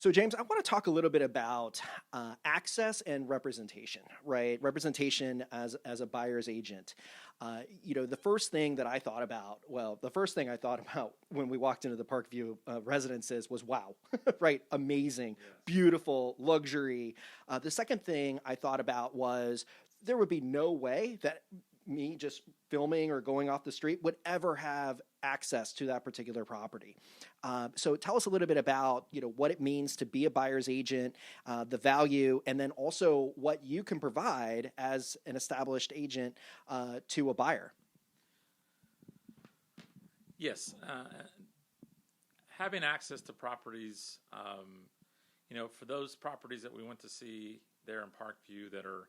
So, James, I want to talk a little bit about access and representation, right? Representation as a buyer's agent. The first thing that I thought about, the first thing I thought about when we walked into the Parkview residences was, wow, right? Amazing, yes. Beautiful, luxury. The second thing I thought about was there would be no way that me just filming or going off the street would ever have access to that particular property. So tell us a little bit about, what it means to be a buyer's agent, the value, and then also what you can provide as an established agent to a buyer. Yes. Having access to properties, for those properties that we went to see there in Parkview that are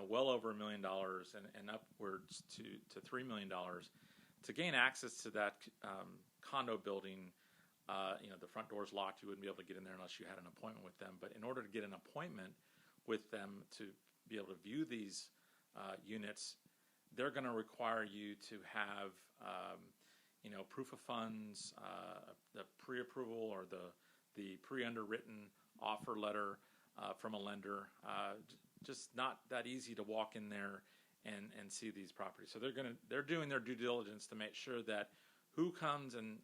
well over $1 million and upwards to $3 million, to gain access to that condo building, the front door's locked. You wouldn't be able to get in there unless you had an appointment with them. But in order to get an appointment with them to be able to view these units, they're going to require you to have, proof of funds, the pre-approval or the pre-underwritten offer letter from a lender. Just not that easy to walk in there and see these properties. So they're doing their due diligence to make sure that who comes and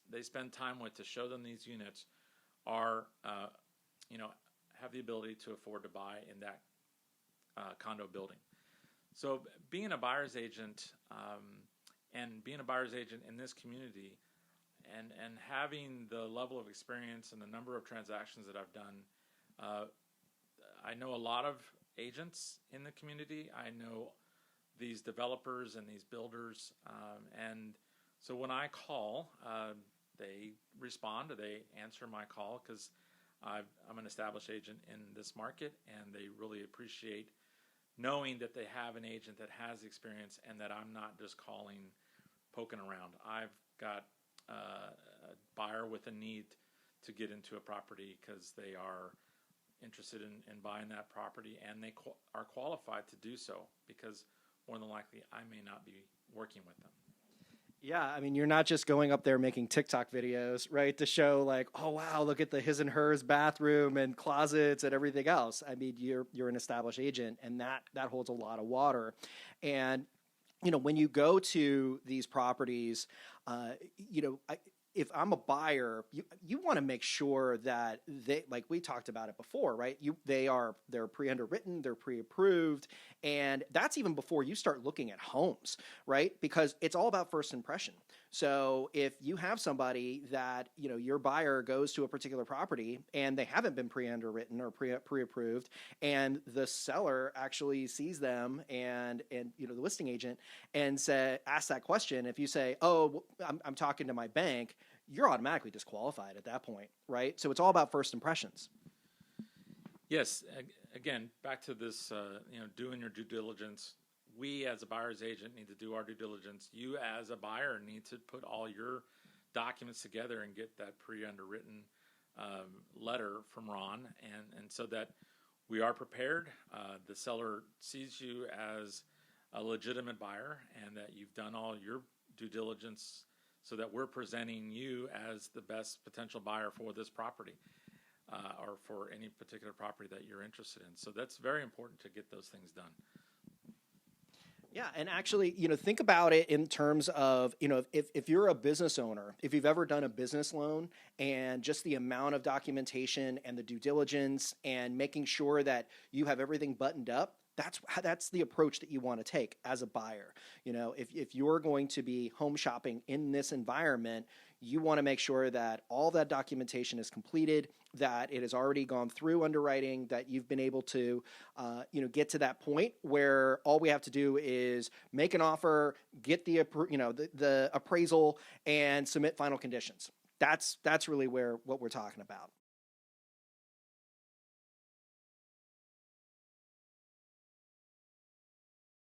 they spend time with to show them these units are, have the ability to afford to buy in that condo building. So being a buyer's agent and being a buyer's agent in this community and having the level of experience and the number of transactions that I've done, I know a lot of agents in the community. I know these developers and these builders. And so when I call, they respond or they answer my call because I'm an established agent in this market, and they really appreciate knowing that they have an agent that has experience and that I'm not just calling, poking around. I've got a buyer with a need to get into a property because they are interested in buying that property, and they are qualified to do so because more than likely I may not be working with them. Yeah, I mean, you're not just going up there making TikTok videos, right, to show like, oh, wow, look at the his and hers bathroom and closets and everything else. I mean, you're an established agent, and that holds a lot of water. And, when you go to these properties, if I'm a buyer, you want to make sure that they, like we talked about it before, right? They're pre-underwritten, they're pre-approved, and that's even before you start looking at homes, right? Because it's all about first impression. So if you have somebody that, your buyer goes to a particular property and they haven't been pre-underwritten or pre-approved, and the seller actually sees them and the listing agent and ask that question, if you say, oh, I'm talking to my bank, you're automatically disqualified at that point, right? So it's all about first impressions. Yes. Again, back to this, doing your due diligence. We as a buyer's agent need to do our due diligence. You as a buyer need to put all your documents together and get that pre-underwritten letter from Ron, and so that we are prepared. The seller sees you as a legitimate buyer and that you've done all your due diligence so that we're presenting you as the best potential buyer for this property or for any particular property that you're interested in. So that's very important to get those things done. Yeah, and actually, think about it in terms of, if you're a business owner, if you've ever done a business loan, and just the amount of documentation and the due diligence and making sure that you have everything buttoned up, that's the approach that you want to take as a buyer. If you're going to be home shopping in this environment, you want to make sure that all that documentation is completed, that it has already gone through underwriting, that you've been able to, get to that point where all we have to do is make an offer, get the appraisal, and submit final conditions. That's really what we're talking about.